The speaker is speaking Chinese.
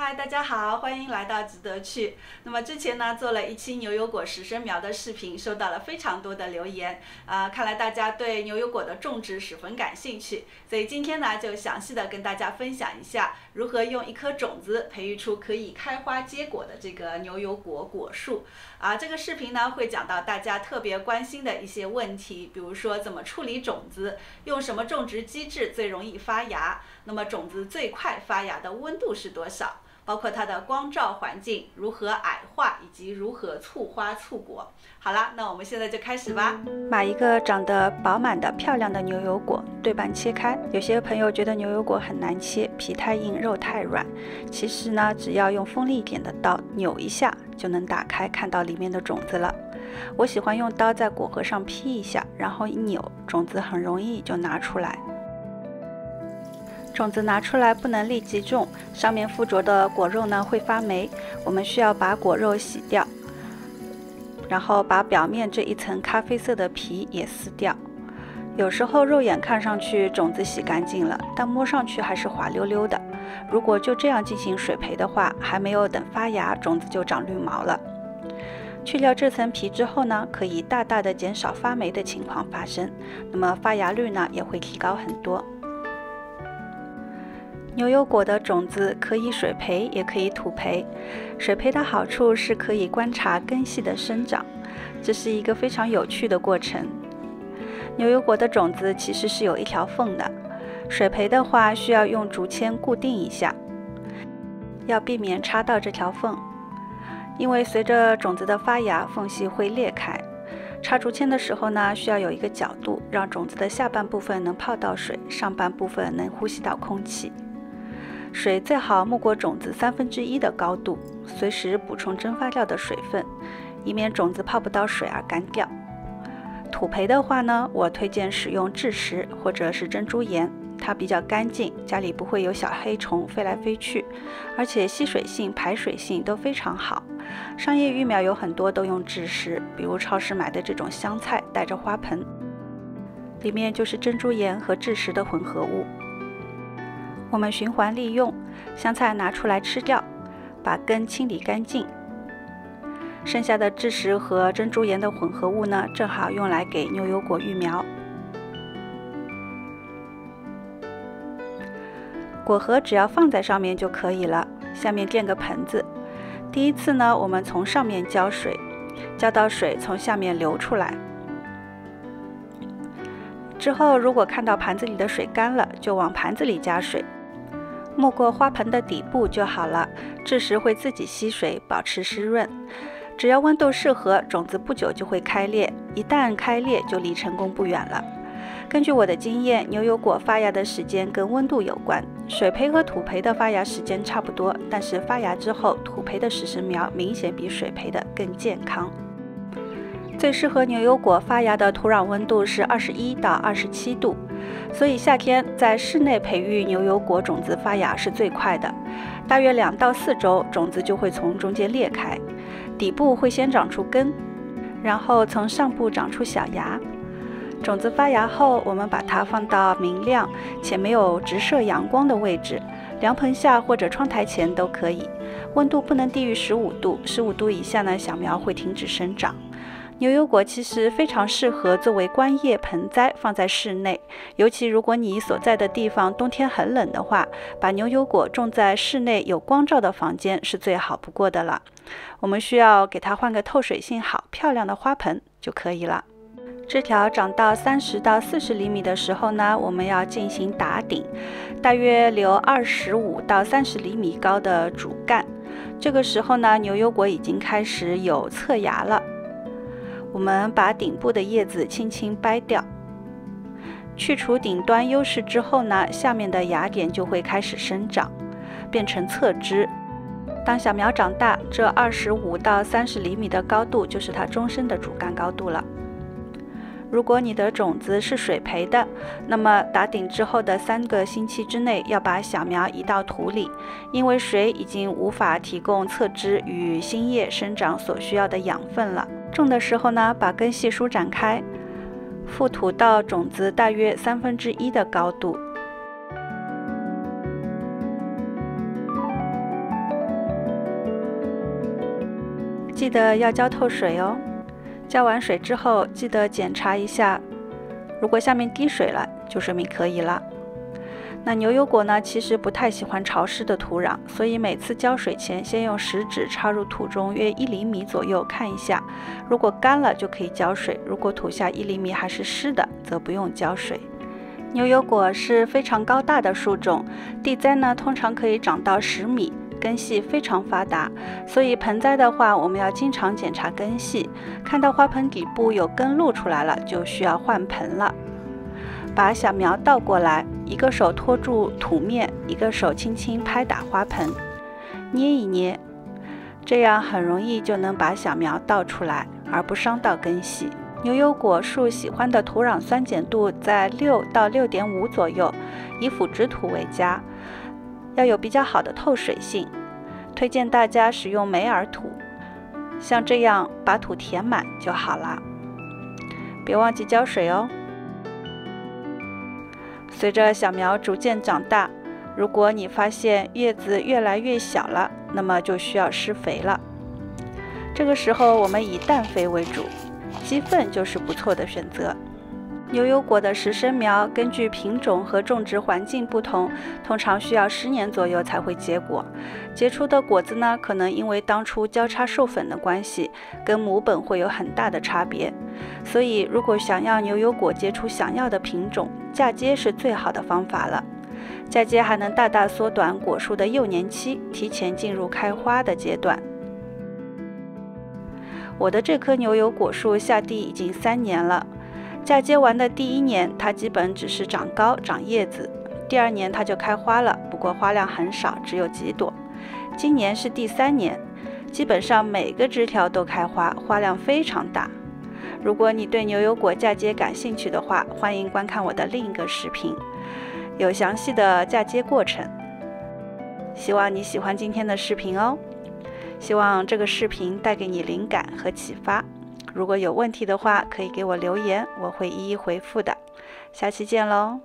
嗨，大家好，欢迎来到值得去。那么之前呢做了一期牛油果10生苗的视频，收到了非常多的留言，看来大家对牛油果的种植十分感兴趣，所以今天呢就详细的跟大家分享一下如何用一颗种子培育出可以开花结果的这个牛油果果树。这个视频呢会讲到大家特别关心的一些问题，比如说怎么处理种子，用什么种植机制最容易发芽，那么种子最快发芽的温度是多少？包括它的光照环境如何矮化，以及如何促花促果。好了，那我们现在就开始吧。把一个长得饱满的漂亮的牛油果对半切开。有些朋友觉得牛油果很难切，皮太硬，肉太软。其实呢，只要用锋利一点的刀扭一下，就能打开，看到里面的种子了。我喜欢用刀在果核上劈一下，然后一扭，种子很容易就拿出来。种子拿出来不能立即种，上面附着的果肉呢会发霉，我们需要把果肉洗掉，然后把表面这一层咖啡色的皮也撕掉。有时候肉眼看上去种子洗干净了，但摸上去还是滑溜溜的。如果就这样进行水培的话，还没有等发芽，种子就长绿毛了。去掉这层皮之后呢，可以大大的减少发霉的情况发生，那么发芽率呢也会提高很多。牛油果的种子可以水培，也可以土培。水培的好处是可以观察根系的生长，这是一个非常有趣的过程。牛油果的种子其实是有一条缝的，水培的话需要用竹签固定一下，要避免插到这条缝，因为随着种子的发芽，缝隙会裂开。插竹签的时候呢，需要有一个角度，让种子的下半部分能泡到水，上半部分能呼吸到空气。水最好没过种子1/3的高度，随时补充蒸发掉的水分，以免种子泡不到水而干掉。土培的话呢，我推荐使用蛭石或者是珍珠岩，它比较干净，家里不会有小黑虫飞来飞去，而且吸水性、排水性都非常好。商业育苗有很多都用蛭石，比如超市买的这种香菜带着花盆，里面就是珍珠岩和蛭石的混合物。我们循环利用，香菜拿出来吃掉，把根清理干净。剩下的蛭石和珍珠岩的混合物呢，正好用来给牛油果育苗。果核只要放在上面就可以了，下面垫个盆子。第一次呢，我们从上面浇水，浇到水从下面流出来。之后如果看到盘子里的水干了，就往盘子里加水，没过花盆的底部就好了，蛭石会自己吸水，保持湿润。只要温度适合，种子不久就会开裂，一旦开裂就离成功不远了。根据我的经验，牛油果发芽的时间跟温度有关，水培和土培的发芽时间差不多，但是发芽之后，土培的10生苗明显比水培的更健康。最适合牛油果发芽的土壤温度是21到27度，所以夏天在室内培育牛油果种子发芽是最快的，大约2到4周，种子就会从中间裂开，底部会先长出根，然后从上部长出小芽。种子发芽后，我们把它放到明亮且没有直射阳光的位置，凉棚下或者窗台前都可以，温度不能低于15度，15度以下呢，小苗会停止生长。牛油果其实非常适合作为观叶盆栽放在室内，尤其如果你所在的地方冬天很冷的话，把牛油果种在室内有光照的房间是最好不过的了。我们需要给它换个透水性好、漂亮的花盆就可以了。枝条长到30到40厘米的时候呢，我们要进行打顶，大约留25到30厘米高的主干。这个时候呢，牛油果已经开始有侧芽了。我们把顶部的叶子轻轻掰掉，去除顶端优势之后呢，下面的芽点就会开始生长，变成侧枝。当小苗长大，这25到30厘米的高度就是它终身的主干高度了。如果你的种子是水培的，那么打顶之后的3个星期之内要把小苗移到土里，因为水已经无法提供侧枝与新叶生长所需要的养分了。种的时候呢，把根系舒展开，覆土到种子大约1/3的高度。记得要浇透水哦。浇完水之后，记得检查一下，如果下面滴水了，就说明可以了。那牛油果呢，其实不太喜欢潮湿的土壤，所以每次浇水前，先用食指插入土中约1厘米左右看一下，如果干了就可以浇水，如果土下1厘米还是湿的，则不用浇水。牛油果是非常高大的树种，地栽呢通常可以长到10米，根系非常发达，所以盆栽的话，我们要经常检查根系，看到花盆底部有根露出来了，就需要换盆了。把小苗倒过来，一个手托住土面，一个手轻轻拍打花盆，捏一捏，这样很容易就能把小苗倒出来，而不伤到根系。牛油果树喜欢的土壤酸碱度在6到6.5左右，以腐殖土为佳，要有比较好的透水性。推荐大家使用梅尔土，像这样把土填满就好了。别忘记浇水哦。随着小苗逐渐长大，如果你发现叶子越来越小了，那么就需要施肥了。这个时候我们以氮肥为主，鸡粪就是不错的选择。牛油果的实生苗根据品种和种植环境不同，通常需要10年左右才会结果。结出的果子呢，可能因为当初交叉授粉的关系，跟母本会有很大的差别。所以如果想要牛油果结出想要的品种，嫁接是最好的方法了。嫁接还能大大缩短果树的幼年期，提前进入开花的阶段。我的这棵牛油果树下地已经3年了。嫁接完的第1年，它基本只是长高长叶子，第2年它就开花了，不过花量很少，只有几朵。今年是第3年，基本上每个枝条都开花，花量非常大。如果你对牛油果嫁接感兴趣的话，欢迎观看我的另一个视频，有详细的嫁接过程。希望你喜欢今天的视频哦，希望这个视频带给你灵感和启发。如果有问题的话，可以给我留言，我会一一回复的。下期见喽！